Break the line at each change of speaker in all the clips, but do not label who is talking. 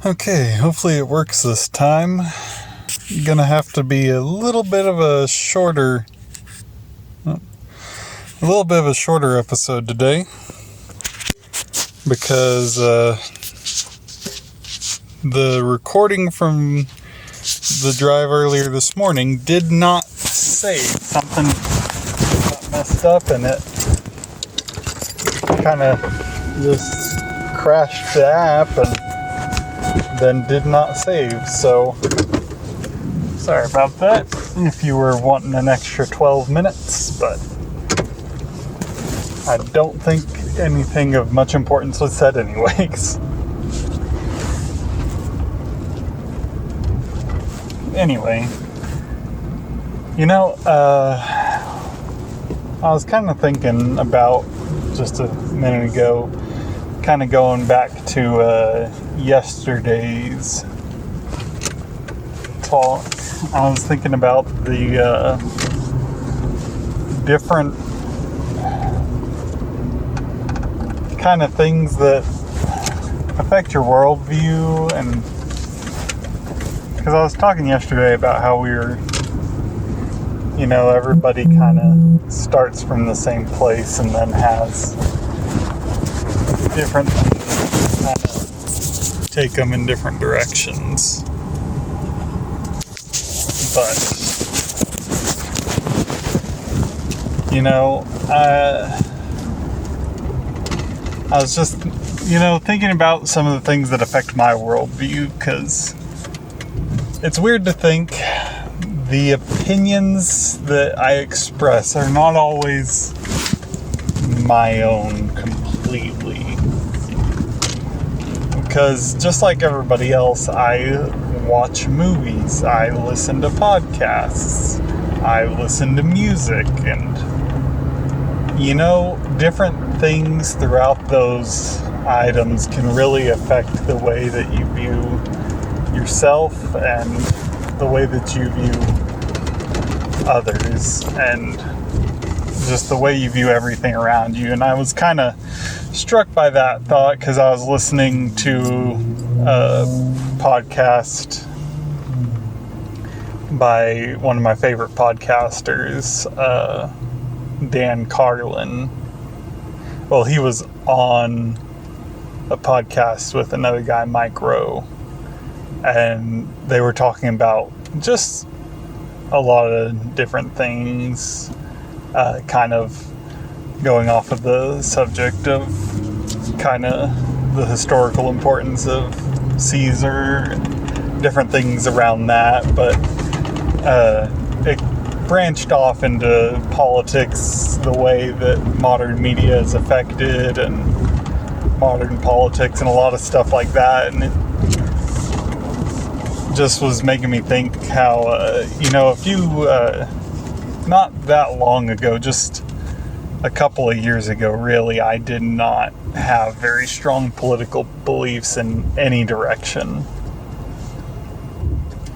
Okay, hopefully it works this time. Gonna have to be a little bit of a shorter episode today because the recording from the drive earlier this morning did not save. Something got messed up and it kind of just crashed the app and then did not save. So sorry about that if you were wanting an extra 12 minutes, but I don't think anything of much importance was said anyways. Anyway, I was kind of thinking about just a minute ago, kind of going back to yesterday's talk. I was thinking about the different kind of things that affect your worldview, and because I was talking yesterday about how everybody kind of starts from the same place and then has different things that kind of take them in different directions. But, I was just, thinking about some of the things that affect my worldview, because it's weird to think the opinions that I express are not always my own completely. Because just like everybody else, I watch movies, I listen to podcasts, I listen to music, and different things throughout those items can really affect the way that you view yourself and the way that you view others and just the way you view everything around you. And I was kind of struck by that thought because I was listening to a podcast by one of my favorite podcasters, Dan Carlin. Well, he was on a podcast with another guy, Mike Rowe, and they were talking about just a lot of different things, kind of going off of the subject of kind of the historical importance of Caesar and different things around that, but it branched off into politics, the way that modern media is affected, and modern politics, and a lot of stuff like that. And it just was making me think how, not that long ago, just a couple of years ago, really, I did not have very strong political beliefs in any direction.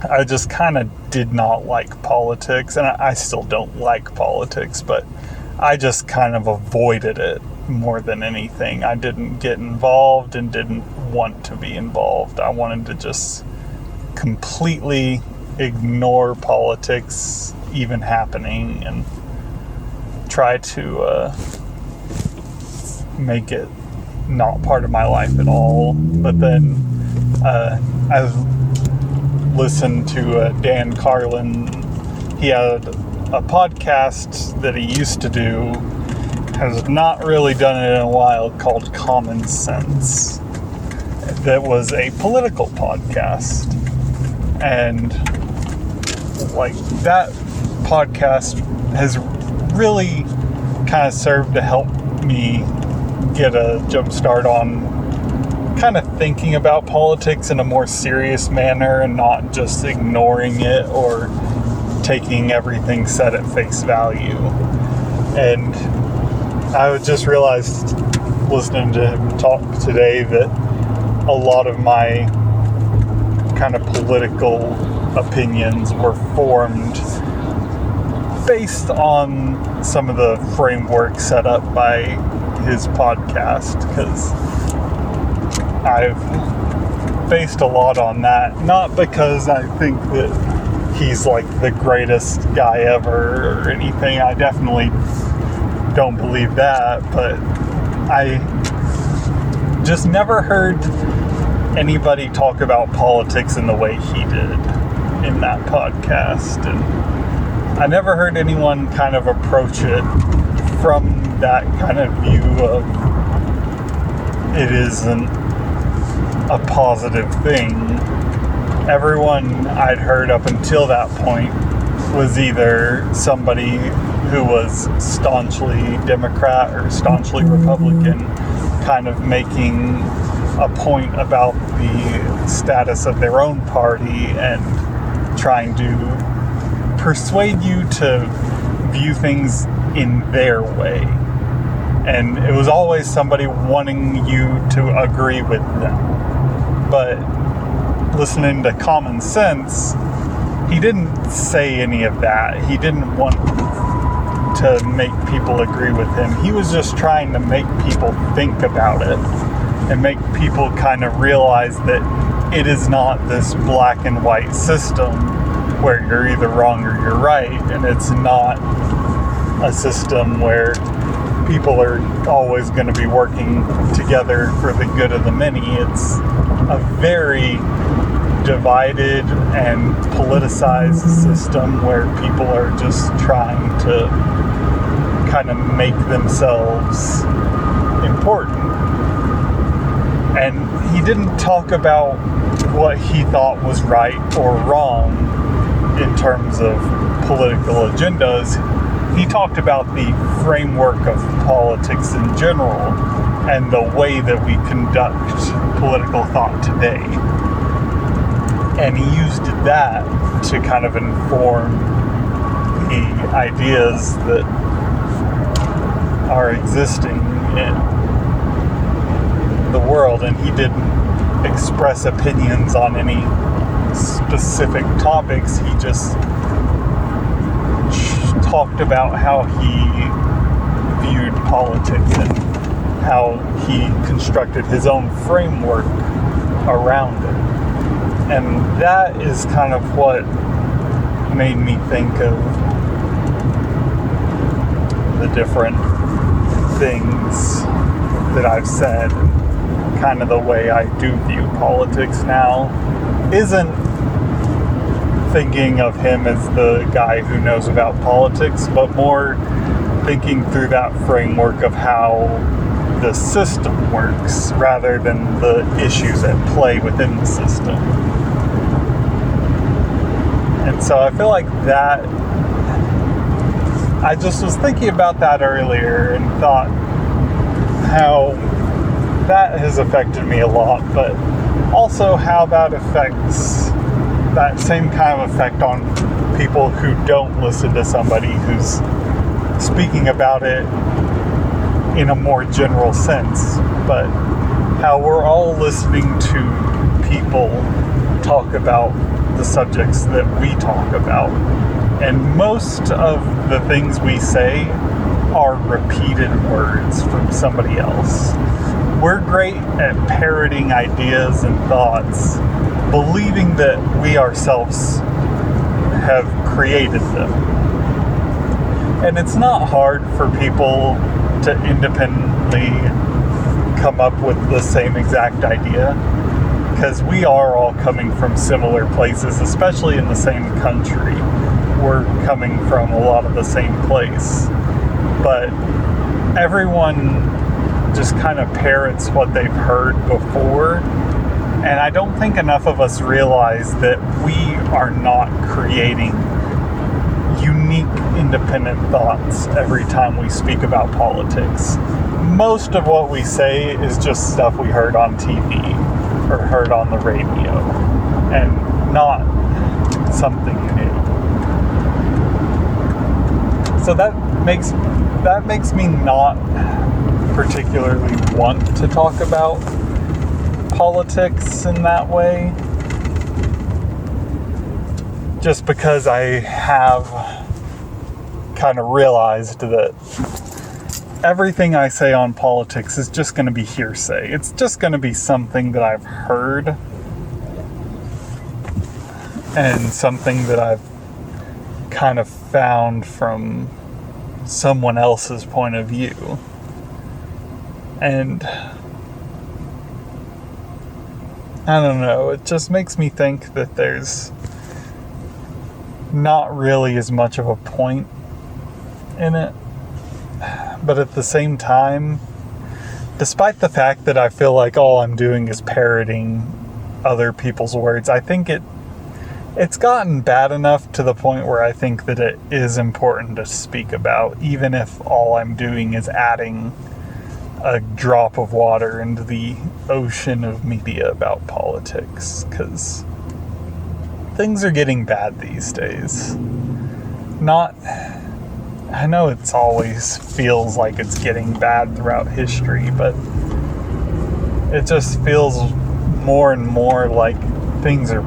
I just kind of did not like politics, and I still don't like politics, but I just kind of avoided it more than anything. I didn't get involved and didn't want to be involved. I wanted to just completely ignore politics even happening and try to make it not part of my life at all. But then I listened to Dan Carlin. He had a podcast that he used to do, has not really done it in a while, called Common Sense, that was a political podcast. And like that podcast has really kind of served to help me get a jump start on kind of thinking about politics in a more serious manner and not just ignoring it or taking everything said at face value. And I just realized, listening to him talk today, that a lot of my kind of political opinions were formed based on some of the framework set up by his podcast, because I've based a lot on that. Not because I think that he's like the greatest guy ever or anything. I definitely don't believe that, but I just never heard anybody talk about politics in the way he did in that podcast. And I never heard anyone kind of approach it from that kind of view of it isn't a positive thing. Everyone I'd heard up until that point was either somebody who was staunchly Democrat or staunchly Republican, kind of making a point about the status of their own party and trying to persuade you to view things in their way. And it was always somebody wanting you to agree with them. But listening to Common Sense, he didn't say any of that. He didn't want to make people agree with him. He was just trying to make people think about it and make people kind of realize that it is not this black and white system where you're either wrong or you're right, and it's not a system where people are always going to be working together for the good of the many. It's a very divided and politicized system where people are just trying to kind of make themselves important. And he didn't talk about what he thought was right or wrong in terms of political agendas. He talked about the framework of politics in general and the way that we conduct political thought today. And he used that to kind of inform the ideas that are existing in the world. And he didn't express opinions on any specific topics. He just talked about how he viewed politics and how he constructed his own framework around it. And that is kind of what made me think of the different things that I've said. Kind of the way I do view politics now isn't thinking of him as the guy who knows about politics, but more thinking through that framework of how the system works rather than the issues at play within the system. And so I feel like that, I just was thinking about that earlier and thought how that has affected me a lot, but also how that affects that same kind of effect on people who don't listen to somebody who's speaking about it in a more general sense, but how we're all listening to people talk about the subjects that we talk about. And most of the things we say are repeated words from somebody else. We're great at parroting ideas and thoughts, believing that we ourselves have created them. And it's not hard for people to independently come up with the same exact idea, because we are all coming from similar places, especially in the same country. We're coming from a lot of the same place. But everyone just kind of parrots what they've heard before. And I don't think enough of us realize that we are not creating unique, independent thoughts every time we speak about politics. Most of what we say is just stuff we heard on TV or heard on the radio, and not something new. So that makes me not particularly want to talk about politics in that way, just because I have kind of realized that everything I say on politics is just going to be hearsay. It's just going to be something that I've heard and something that I've kind of found from someone else's point of view. And I don't know, it just makes me think that there's not really as much of a point in it. But at the same time, despite the fact that I feel like all I'm doing is parroting other people's words, I think it's gotten bad enough to the point where I think that it is important to speak about, even if all I'm doing is adding a drop of water into the ocean of media about politics, because things are getting bad these days. I know it's always feels like it's getting bad throughout history, but it just feels more and more like things are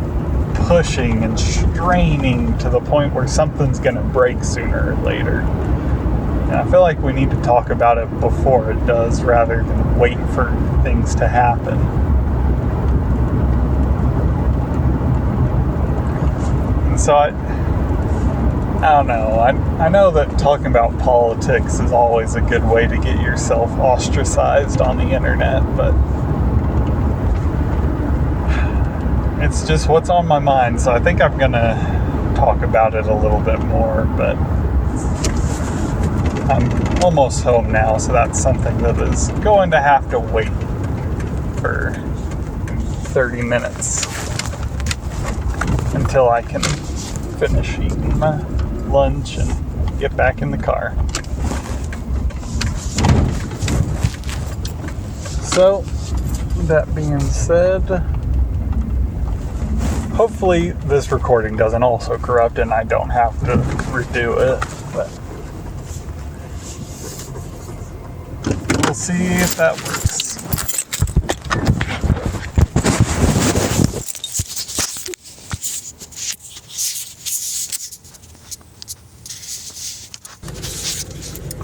pushing and straining to the point where something's going to break sooner or later. And I feel like we need to talk about it before it does, rather than wait for things to happen. And so I don't know. I know that talking about politics is always a good way to get yourself ostracized on the internet, but it's just what's on my mind, so I think I'm gonna talk about it a little bit more, but I'm almost home now, so that's something that is going to have to wait for 30 minutes until I can finish eating my lunch and get back in the car. So, that being said, hopefully this recording doesn't also corrupt and I don't have to redo it, but we'll see if that works.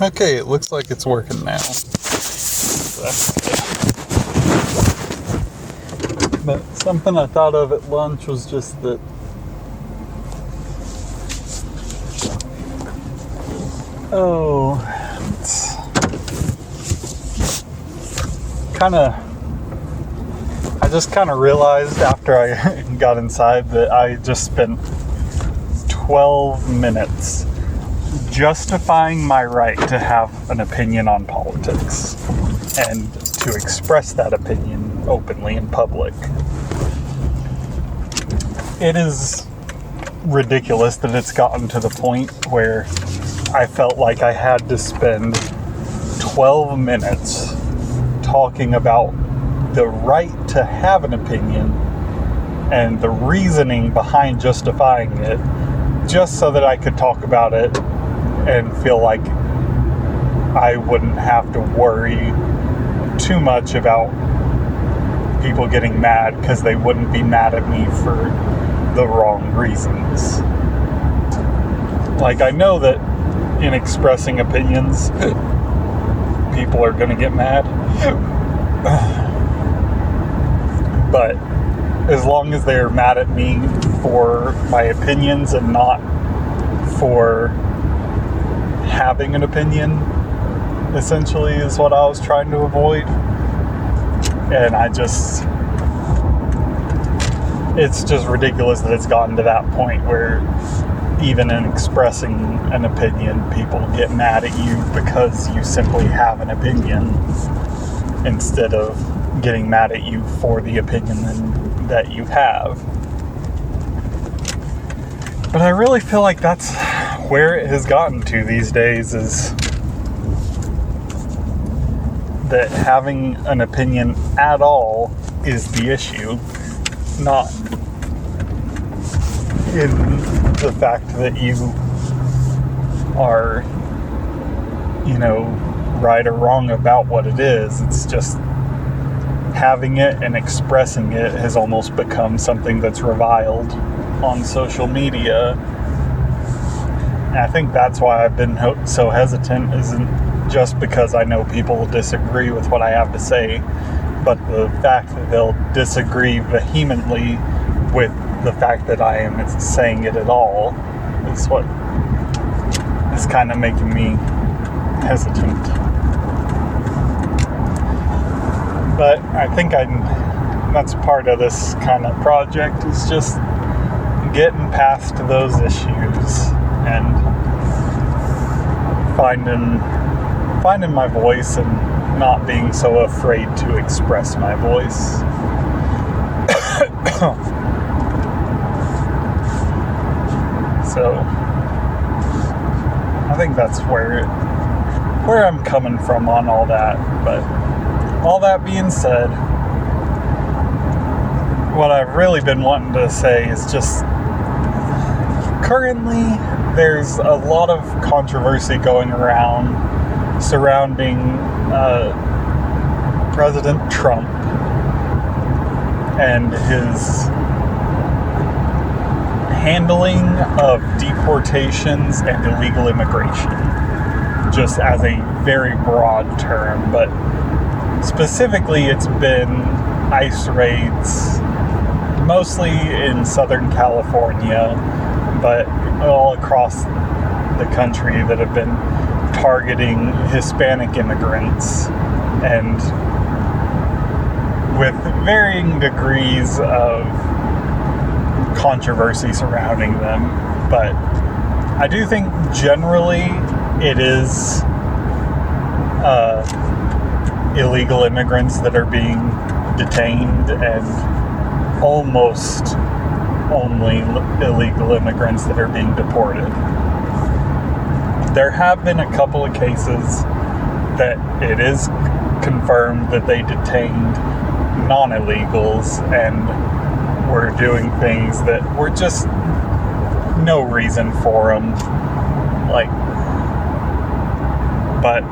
Okay, it looks like it's working now. So that's good. But something I thought of at lunch was just that it's I just kind of realized after I got inside that I just spent 12 minutes justifying my right to have an opinion on politics and to express that opinion openly in public. It is ridiculous that it's gotten to the point where I felt like I had to spend 12 minutes talking about the right to have an opinion and the reasoning behind justifying it, just so that I could talk about it and feel like I wouldn't have to worry too much about people getting mad, because they wouldn't be mad at me for the wrong reasons. Like, I know that in expressing opinions, people are going to get mad. But as long as they're mad at me for my opinions and not for having an opinion, essentially, is what I was trying to avoid. And it's just ridiculous that it's gotten to that point where even in expressing an opinion, people get mad at you because you simply have an opinion, instead of getting mad at you for the opinion that you have. But I really feel like that's where it has gotten to these days, is that having an opinion at all is the issue, not in the fact that you are, right or wrong about what it is. It's just having it and expressing it has almost become something that's reviled on social media. And I think that's why I've been so hesitant, isn't just because I know people will disagree with what I have to say, but the fact that they'll disagree vehemently with the fact that I am saying it at all is what is kind of making me hesitant. But I think that's part of this kind of project, is just getting past those issues and finding my voice and not being so afraid to express my voice. So I think that's where I'm coming from on all that. But all that being said, what I've really been wanting to say is just currently there's a lot of controversy going around surrounding President Trump and his handling of deportations and illegal immigration, just as a very broad term. But specifically, it's been ICE raids, mostly in Southern California, but all across the country, that have been targeting Hispanic immigrants, and with varying degrees of controversy surrounding them. But I do think generally it is illegal immigrants that are being detained, and almost only illegal immigrants that are being deported. There have been a couple of cases that it is confirmed that they detained non-illegals and were doing things that were just no reason for them. But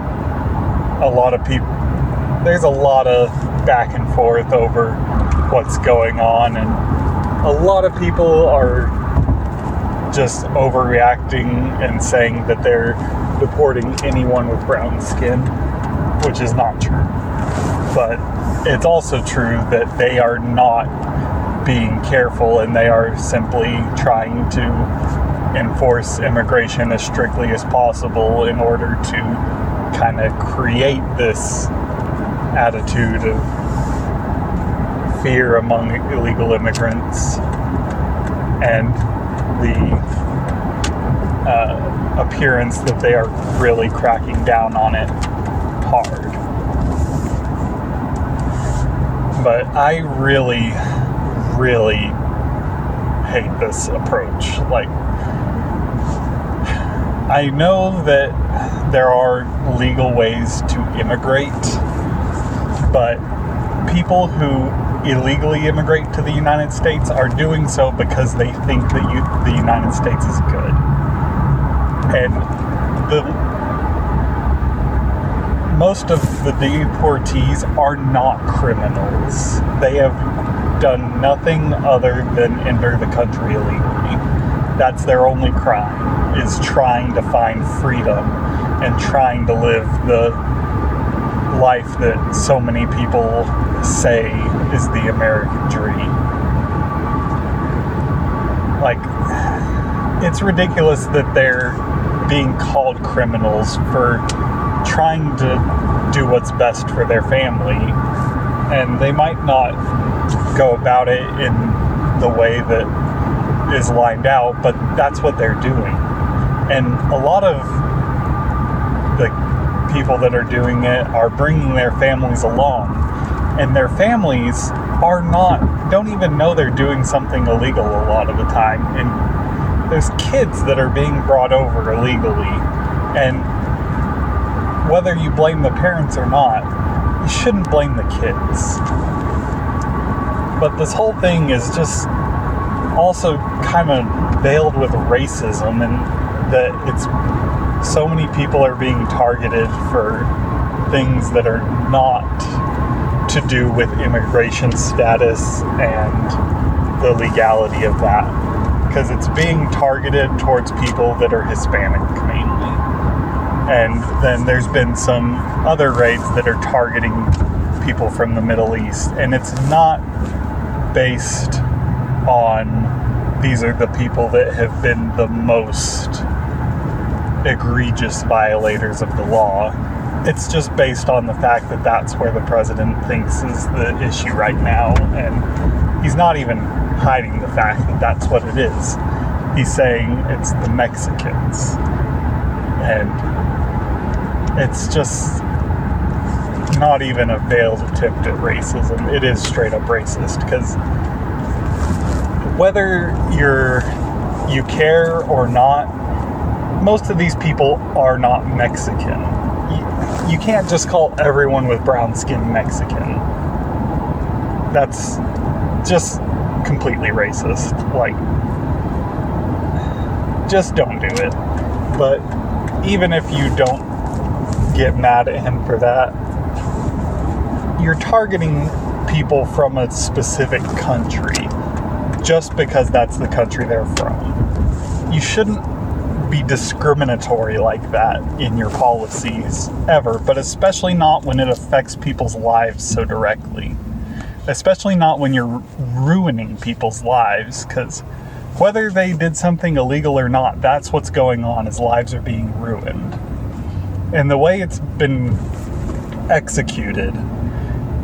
a lot of people, there's a lot of back and forth over what's going on, and a lot of people are just overreacting and saying that they're deporting anyone with brown skin, which is not true. But it's also true that they are not being careful, and they are simply trying to enforce immigration as strictly as possible in order to kind of create this attitude of fear among illegal immigrants, and the appearance that they are really cracking down on it hard. But I really, really hate this approach. I know that there are legal ways to immigrate, but people who illegally immigrate to the United States are doing so because they think that the United States is good. And most of the deportees are not criminals. They have done nothing other than enter the country illegally. That's their only crime, is trying to find freedom and trying to live the life that so many people say is the American dream. It's ridiculous that they're being called criminals for trying to do what's best for their family, and they might not go about it in the way that is lined out, but that's what they're doing. And a lot of the people that are doing it are bringing their families along, and their families don't even know they're doing something illegal a lot of the time. And there's kids that are being brought over illegally, and whether you blame the parents or not, you shouldn't blame the kids. But this whole thing is just also kind of veiled with racism, and that it's so many people are being targeted for things that are not to do with immigration status and the legality of that, because it's being targeted towards people that are Hispanic mainly. And then there's been some other raids that are targeting people from the Middle East, and it's not based on these are the people that have been the most egregious violators of the law. It's just based on the fact that that's where the president thinks is the issue right now, and he's not even hiding the fact that that's what it is. He's saying it's the Mexicans, and it's just not even a veiled attempt at racism. It is straight up racist, because whether you care or not, most of these people are not Mexican. You can't just call everyone with brown skin Mexican. That's just completely racist. Like, just don't do it. But even if you don't get mad at him for that, you're targeting people from a specific country just because that's the country they're from. You shouldn't be discriminatory like that in your policies ever, but especially not when it affects people's lives so directly. Especially not when you're ruining people's lives, because whether they did something illegal or not, that's what's going on, is lives are being ruined. And the way it's been executed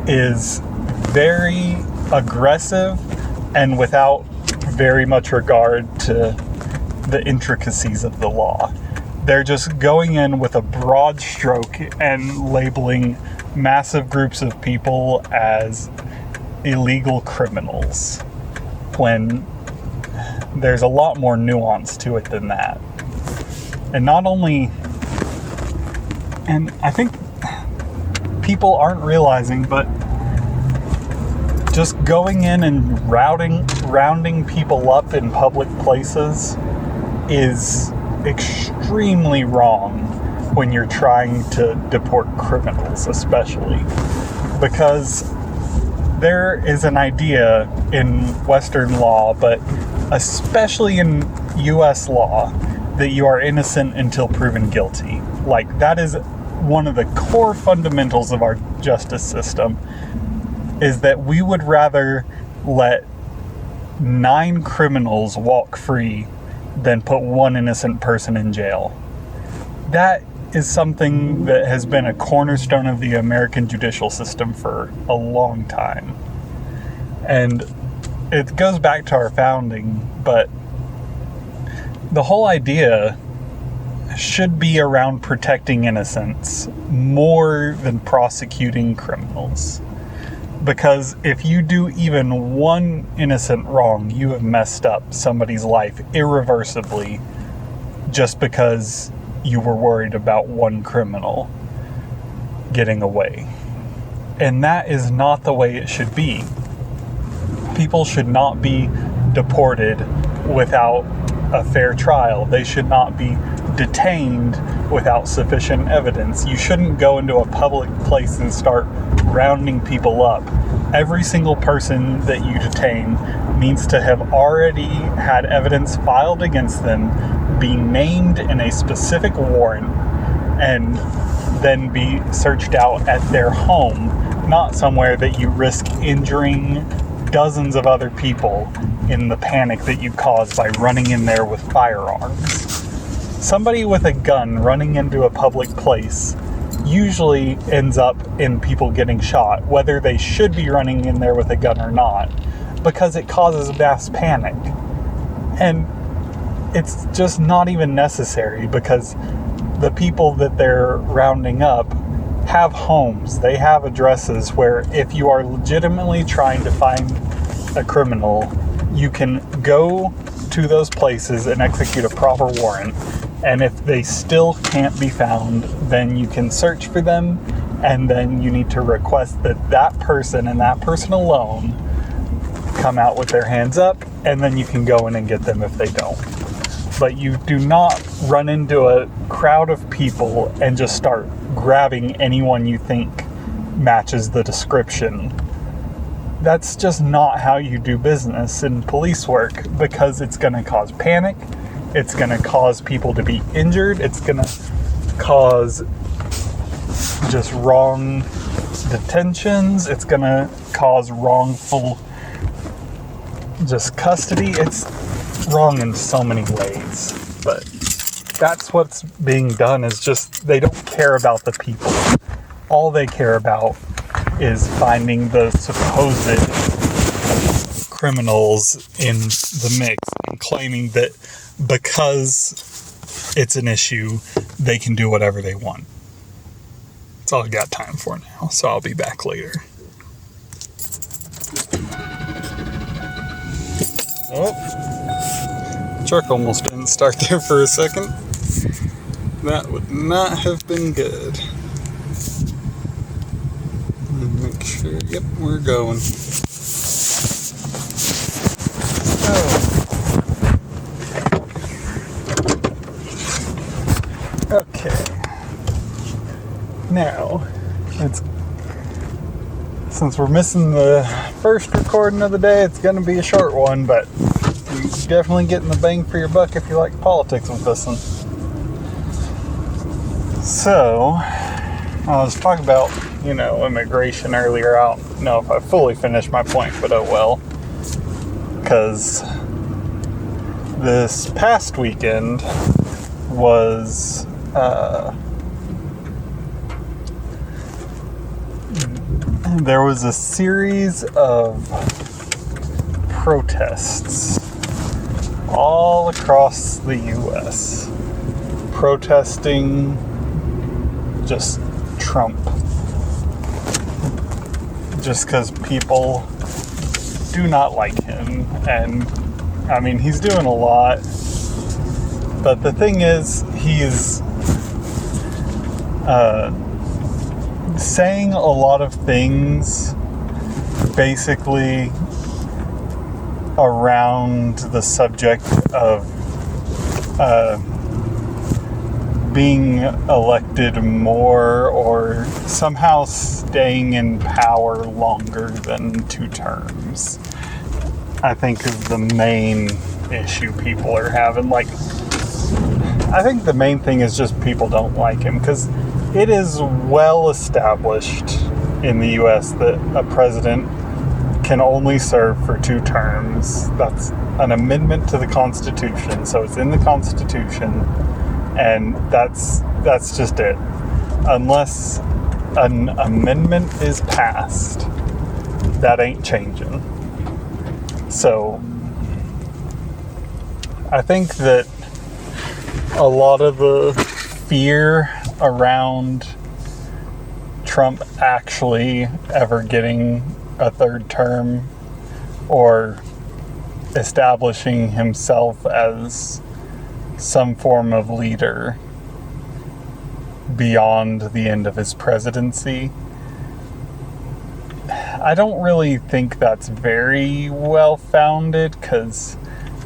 is very aggressive and without very much regard to the intricacies of the law. They're just going in with a broad stroke and labeling massive groups of people as illegal criminals, when there's a lot more nuance to it than that. And not only, and I think people aren't realizing, but just going in and rounding people up in public places is extremely wrong when you're trying to deport criminals, especially because there is an idea in Western law, but especially in US law, that you are innocent until proven guilty. Like, that is one of the core fundamentals of our justice system, is that we would rather let 9 criminals walk free than put one innocent person in jail. That is something that has been a cornerstone of the American judicial system for a long time. And it goes back to our founding, but the whole idea should be around protecting innocents more than prosecuting criminals. Because if you do even one innocent wrong, you have messed up somebody's life irreversibly just because you were worried about one criminal getting away. And that is not the way it should be. People should not be deported without a fair trial. They should not be detained without sufficient evidence. You shouldn't go into a public place and start rounding people up. Every single person that you detain needs to have already had evidence filed against them, be named in a specific warrant, and then be searched out at their home, not somewhere that you risk injuring dozens of other people in the panic that you cause by running in there with firearms. Somebody with a gun running into a public place usually ends up in people getting shot, whether they should be running in there with a gun or not, because it causes mass panic. And it's just not even necessary, because the people that they're rounding up have homes, they have addresses where if you are legitimately trying to find a criminal, you can go to those places and execute a proper warrant. And if they still can't be found, then you can search for them, and then you need to request that that person and that person alone come out with their hands up, and then you can go in and get them if they don't. But you do not run into a crowd of people and just start grabbing anyone you think matches the description. That's just not how you do business in police work, because it's going to cause panic. It's going to cause people to be injured. It's going to cause just wrong detentions. It's going to cause wrongful just custody, it's wrong in so many ways. But that's what's being done, is just they don't care about the people. All they care about is finding the supposed criminals in the mix and claiming that because it's an issue, they can do whatever they want. That's all I got time for now, so I'll be back later. Oh, truck almost didn't start there for a second. That would not have been good. Make sure, yep, we're going. Okay. Now, since we're missing the first recording of the day, it's going to be a short one, but you're definitely getting the bang for your buck if you like politics with this one. So, I was talking about, immigration earlier. I don't know if I fully finished my point, but oh well. Because this past weekend was there was a series of protests all across the U.S. protesting just Trump. Just because people do not like him. And, I mean, he's doing a lot. But the thing is, he's saying a lot of things basically around the subject of being elected more or somehow staying in power longer than 2 terms. I think is the main issue people are having. I think the main thing is just people don't like him, because it is well established in the U.S. that a president can only serve for 2 terms. That's an amendment to the Constitution, so it's in the Constitution, and that's just it. Unless an amendment is passed, that ain't changing. So, I think that a lot of the fear around Trump actually ever getting a 3rd term or establishing himself as some form of leader beyond the end of his presidency, I don't really think that's very well founded, because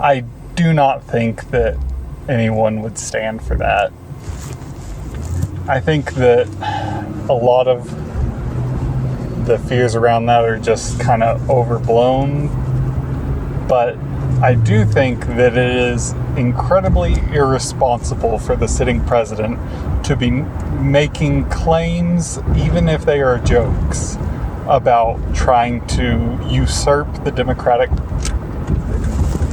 I do not think that anyone would stand for that. I think that a lot of the fears around that are just kind of overblown, but I do think that it is incredibly irresponsible for the sitting president to be making claims, even if they are jokes, about trying to usurp the democratic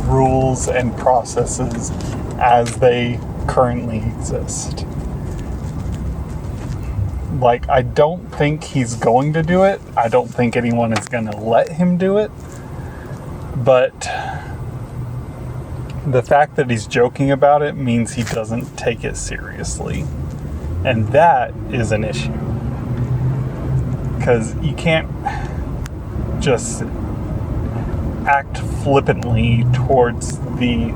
rules and processes as they currently exist. I don't think he's going to do it. I don't think anyone is going to let him do it. But the fact that he's joking about it means he doesn't take it seriously. And that is an issue. Because you can't just act flippantly towards the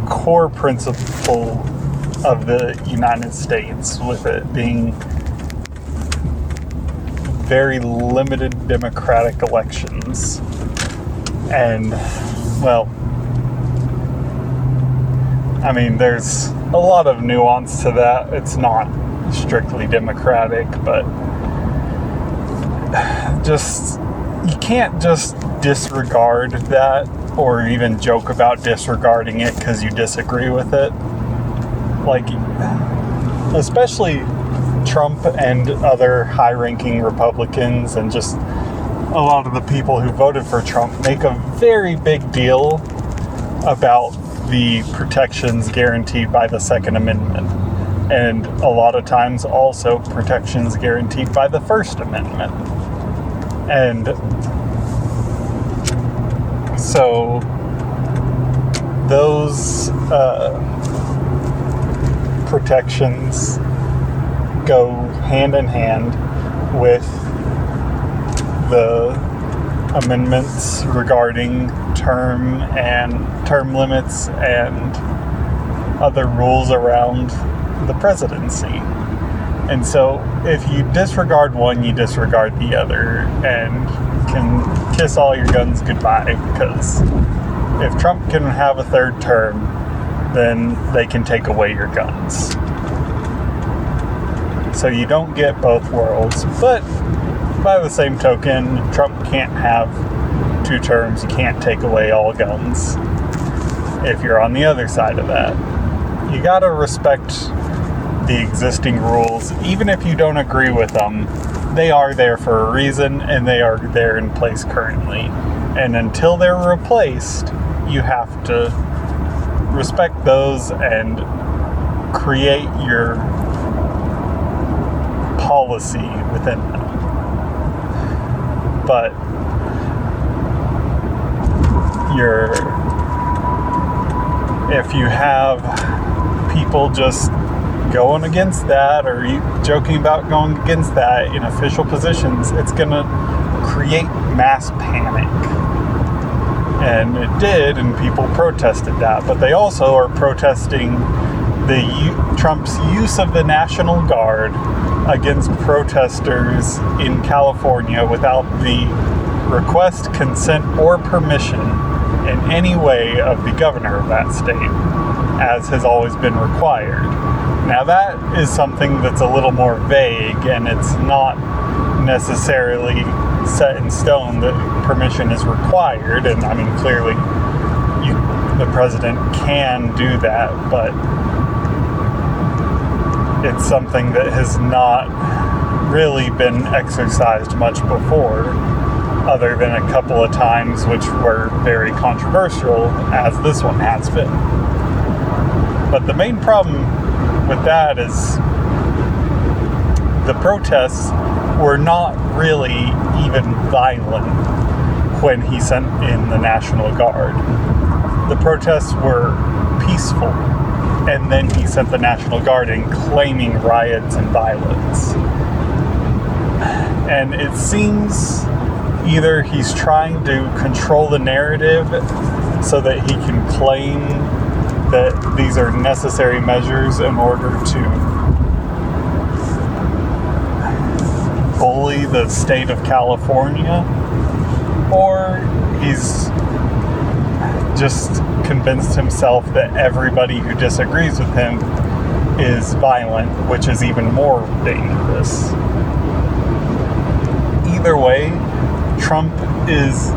core principle of the United States, with it being very limited democratic elections. And, well, I mean, there's a lot of nuance to that. It's not strictly democratic, but you can't just disregard that, or even joke about disregarding it because you disagree with it. Especially Trump and other high-ranking Republicans, and just a lot of the people who voted for Trump make a very big deal about the protections guaranteed by the Second Amendment, and a lot of times also protections guaranteed by the First Amendment. And so those protections go hand in hand with the amendments regarding term limits and other rules around the presidency. And so if you disregard one, you disregard the other and can kiss all your guns goodbye, because if Trump can have a third term, then they can take away your guns. So you don't get both worlds. But by the same token, Trump can't have 2 terms. You can't take away all guns if you're on the other side of that. You gotta respect the existing rules. Even if you don't agree with them, they are there for a reason, and they are there in place currently. And until they're replaced, you have to respect those and create your policy within them. But if you have people just going against that, or you joking about going against that in official positions, it's going to create mass panic. And it did, and people protested that. But they also are protesting Trump's use of the National Guard against protesters in California without the request, consent, or permission in any way of the governor of that state, as has always been required. Now that is something that's a little more vague, and it's not necessarily set in stone that permission is required. And I mean, clearly the president can do that, but it's something that has not really been exercised much before, other than a couple of times which were very controversial, as this one has been. But the main problem with that is the protests were not really even violent when he sent in the National Guard. The protests were peaceful, and then he sent the National Guard in, claiming riots and violence. And it seems either he's trying to control the narrative so that he can claim that these are necessary measures in order to bully the state of California, or he's just convinced himself that everybody who disagrees with him is violent, which is even more dangerous. Either way, Trump is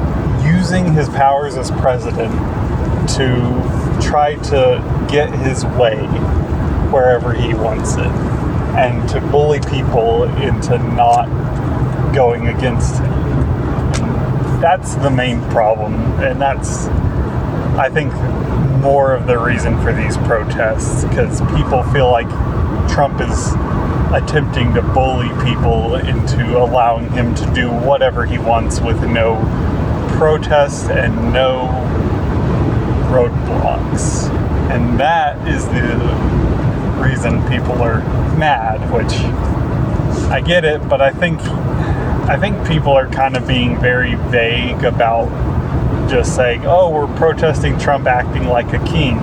using his powers as president to try to get his way wherever he wants it, and to bully people into not going against him. That's the main problem, and that's, I think, more of the reason for these protests, because people feel like Trump is attempting to bully people into allowing him to do whatever he wants with no protest and no roadblocks. And that is the reason people are mad, which I get it, but I think people are kind of being very vague about just saying, oh, we're protesting Trump acting like a king.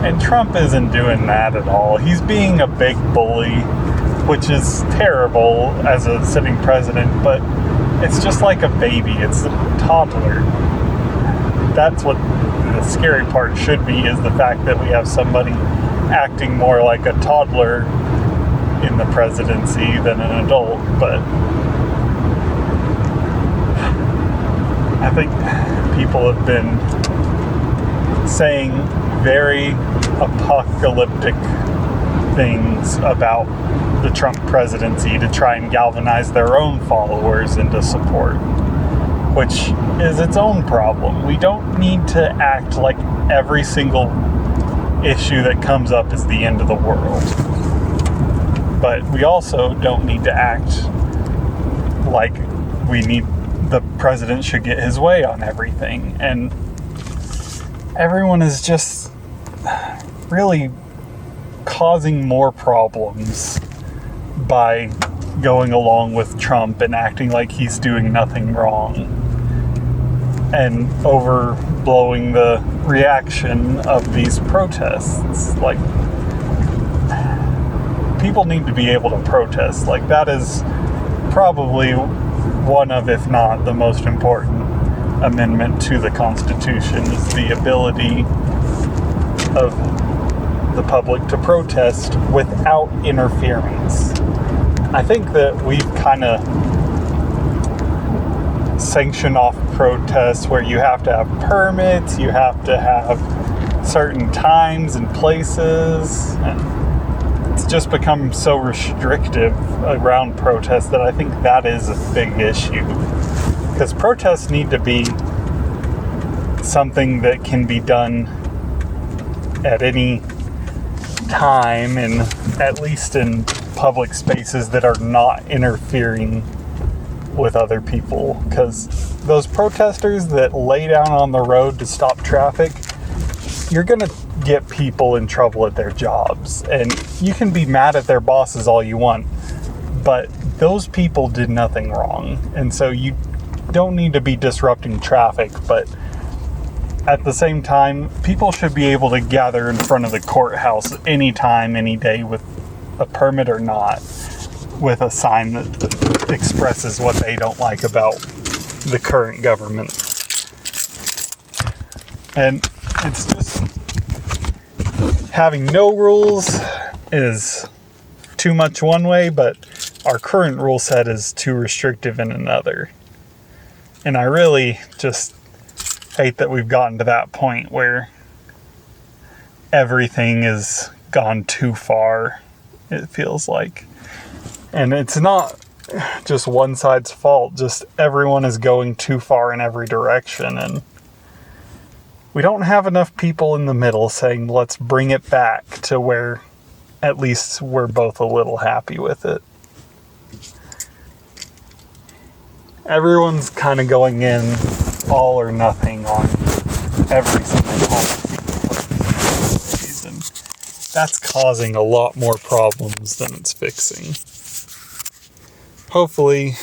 And Trump isn't doing that at all. He's being a big bully, which is terrible as a sitting president, but it's just like a baby. It's a toddler. That's what the scary part should be, is the fact that we have somebody acting more like a toddler in the presidency than an adult. But I think people have been saying very apocalyptic things about the Trump presidency to try and galvanize their own followers into support. which is its own problem. We don't need to act like every single issue that comes up is the end of the world. But we also don't need to act like the president should get his way on everything. And everyone is just really causing more problems by going along with Trump and acting like he's doing nothing wrong and overblowing the reaction of these protests. Like, people need to be able to protest. Like, that is probably one of, if not the most important amendment to the Constitution, is the ability of the public to protest without interference. I think that we've kind of sanctioned off protests where you have to have permits, you have to have certain times and places, and it's just become so restrictive around protests that I think that is a big issue. Because protests need to be something that can be done at any time, and at least in public spaces that are not interfering with other people. Because those protesters that lay down on the road to stop traffic, you're going to get people in trouble at their jobs. And you can be mad at their bosses all you want, but those people did nothing wrong. And so you don't need to be disrupting traffic, but at the same time, people should be able to gather in front of the courthouse anytime, any day, with a permit or not, with a sign that expresses what they don't like about the current government. And it's just, having no rules is too much one way, but our current rule set is too restrictive in another. And I really just hate that we've gotten to that point where everything has gone too far, it feels like. And it's not just one side's fault, just everyone is going too far in every direction, and we don't have enough people in the middle saying, let's bring it back to where at least we're both a little happy with it. Everyone's kind of going in all or nothing on every single policy, and that's causing a lot more problems than it's fixing. Hopefully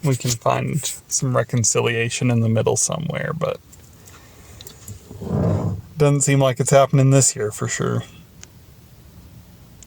we can find some reconciliation in the middle somewhere, but doesn't seem like it's happening this year for sure.